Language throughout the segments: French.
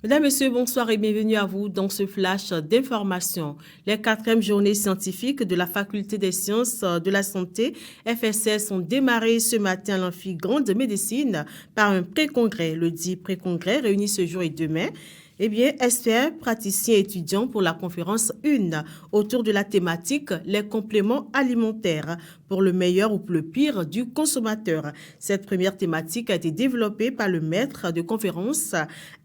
Mesdames, Messieurs, bonsoir et bienvenue à vous dans ce flash d'information. Les 4e journées scientifiques de la Faculté des sciences de la santé, FSS, ont démarré ce matin à l'Amphi Grande Médecine par un pré-congrès. Le dit pré-congrès réuni ce jour et demain. Experts, praticiens et étudiants pour la conférence 1 autour de la thématique « Les compléments alimentaires pour le meilleur ou pour le pire du consommateur ». Cette première thématique a été développée par le maître de conférence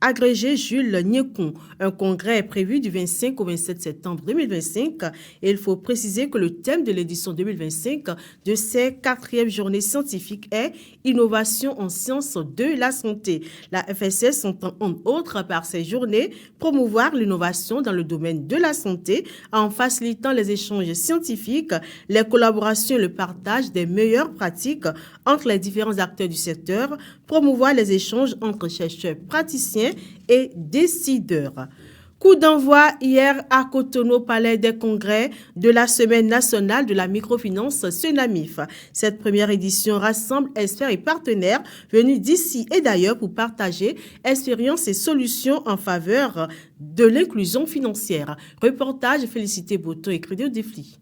agrégé Jules Niekon. Un congrès est prévu du 25 au 27 septembre 2025 et il faut préciser que le thème de l'édition 2025 de ces 4e journées scientifiques est « Innovation en sciences de la santé ». La FSS entend entre autres par ces journées promouvoir l'innovation dans le domaine de la santé en facilitant les échanges scientifiques, les collaborations et le partage des meilleures pratiques entre les différents acteurs du secteur, promouvoir les échanges entre chercheurs, praticiens et décideurs. Coup d'envoi hier à Cotonou, palais des congrès de la Semaine nationale de la microfinance SENAMIF. Cette première édition rassemble experts et partenaires venus d'ici et d'ailleurs pour partager expériences et solutions en faveur de l'inclusion financière. Reportage Félicité Boto et Crédit Défli.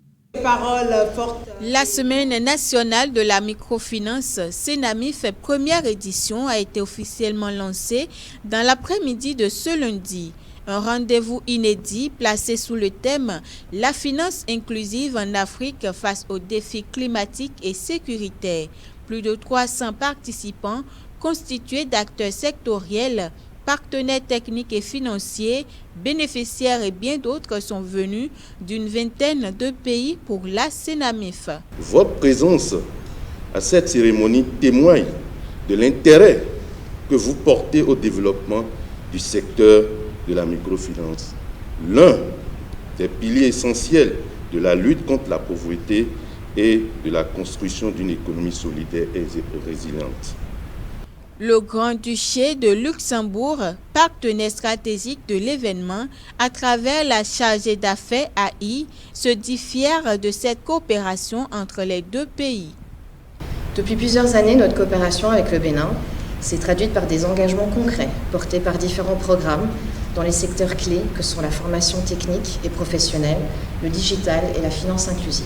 La Semaine nationale de la microfinance SENAMIF première édition a été officiellement lancée dans l'après-midi de ce lundi. Un rendez-vous inédit placé sous le thème « La finance inclusive en Afrique face aux défis climatiques et sécuritaires ». Plus de 300 participants constitués d'acteurs sectoriels, partenaires techniques et financiers, bénéficiaires et bien d'autres sont venus d'une vingtaine de pays pour la SENAMIF. Votre présence à cette cérémonie témoigne de l'intérêt que vous portez au développement du secteur de la microfinance, l'un des piliers essentiels de la lutte contre la pauvreté et de la construction d'une économie solidaire et résiliente. Le Grand-Duché de Luxembourg, partenaire stratégique de l'événement, à travers la chargée d'affaires AI, se dit fier de cette coopération entre les deux pays. Depuis plusieurs années, notre coopération avec le Bénin s'est traduite par des engagements concrets portés par différents programmes dans les secteurs clés que sont la formation technique et professionnelle, le digital et la finance inclusive.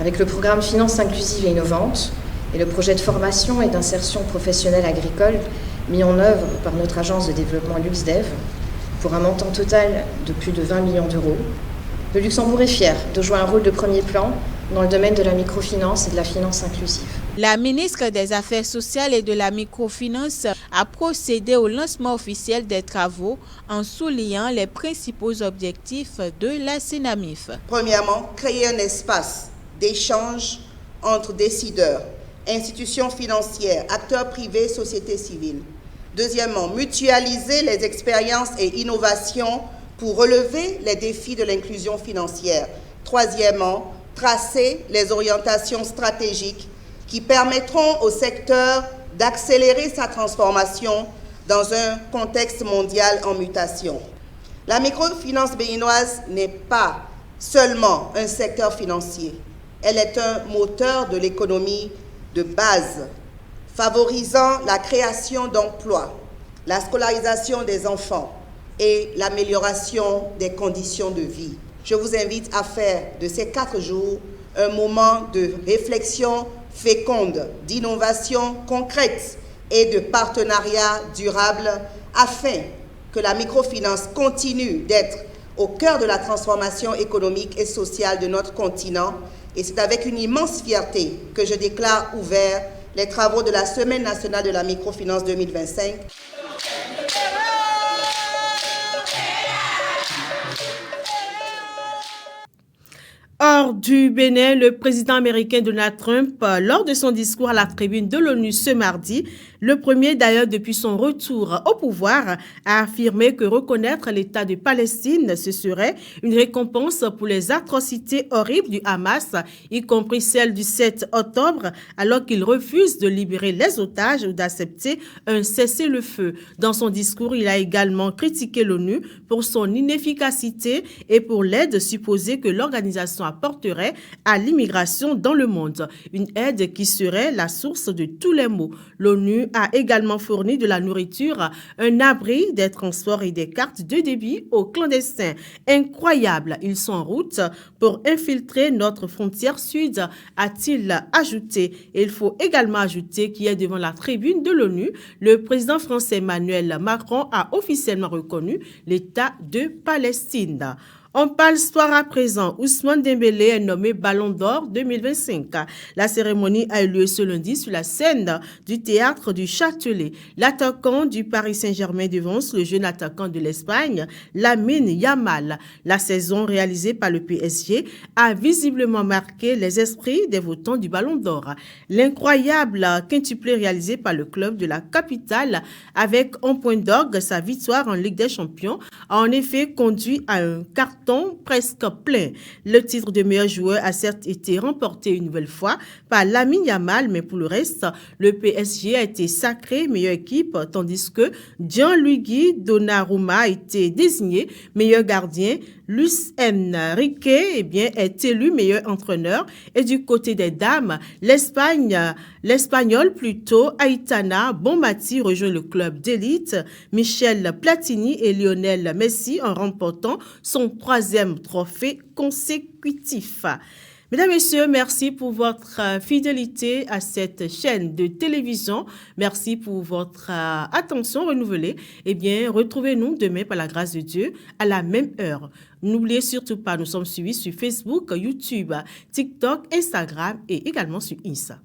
Avec le programme Finance inclusive et innovante et le projet de formation et d'insertion professionnelle agricole mis en œuvre par notre agence de développement LuxDev pour un montant total de plus de 20 millions d'euros, le Luxembourg est fier de jouer un rôle de premier plan dans le domaine de la microfinance et de la finance inclusive. La ministre des Affaires sociales et de la microfinance a procédé au lancement officiel des travaux en soulignant les principaux objectifs de la SENAMIF. Premièrement, créer un espace d'échange entre décideurs, institutions financières, acteurs privés, société civile. Deuxièmement, mutualiser les expériences et innovations pour relever les défis de l'inclusion financière. Troisièmement, tracer les orientations stratégiques qui permettront au secteur d'accélérer sa transformation dans un contexte mondial en mutation. La microfinance béninoise n'est pas seulement un secteur financier, elle est un moteur de l'économie de base, favorisant la création d'emplois, la scolarisation des enfants et l'amélioration des conditions de vie. Je vous invite à faire de ces 4 jours un moment de réflexion féconde, d'innovation concrète et de partenariat durable afin que la microfinance continue d'être au cœur de la transformation économique et sociale de notre continent. Et c'est avec une immense fierté que je déclare ouverts les travaux de la Semaine nationale de la microfinance 2025. Hors du Bénin, le président américain Donald Trump, lors de son discours à la tribune de l'ONU ce mardi, le premier d'ailleurs depuis son retour au pouvoir, a affirmé que reconnaître l'État de Palestine, ce serait une récompense pour les atrocités horribles du Hamas, y compris celle du 7 octobre, alors qu'il refuse de libérer les otages ou d'accepter un cessez-le-feu. Dans son discours, il a également critiqué l'ONU pour son inefficacité et pour l'aide supposée que l'organisation apporterait à l'immigration dans le monde. Une aide qui serait la source de tous les maux. L'ONU a également fourni de la nourriture, un abri, des transports et des cartes de débit aux clandestins. Incroyable, ils sont en route pour infiltrer notre frontière sud, a-t-il ajouté. Et il faut également ajouter qu'il est devant la tribune de l'ONU, le président français Emmanuel Macron a officiellement reconnu l'État de Palestine. On parle sport à présent. Ousmane Dembélé est nommé Ballon d'Or 2025. La cérémonie a eu lieu ce lundi sur la scène du théâtre du Châtelet. L'attaquant du Paris Saint-Germain devance le jeune attaquant de l'Espagne, Lamine Yamal. La saison réalisée par le PSG a visiblement marqué les esprits des votants du Ballon d'Or. L'incroyable quintuplé réalisé par le club de la capitale avec un point d'orgue, sa victoire en Ligue des Champions a en effet conduit à un carton presque plein. Le titre de meilleur joueur a certes été remporté une nouvelle fois par Lamine Yamal, mais pour le reste, le PSG a été sacré meilleure équipe, tandis que Gianluigi Donnarumma a été désigné meilleur gardien. Luis Enrique est élu meilleur entraîneur. Et du côté des dames, l'Espagnol plutôt, Aitana Bonmati rejoint le club d'élite. Michel Platini et Lionel Messi en remportant son 3e trophée consécutif. Mesdames et messieurs, merci pour votre fidélité à cette chaîne de télévision. Merci pour votre attention renouvelée. Retrouvez-nous demain par la grâce de Dieu à la même heure. N'oubliez surtout pas, nous sommes suivis sur Facebook, YouTube, TikTok, Instagram et également sur Insta.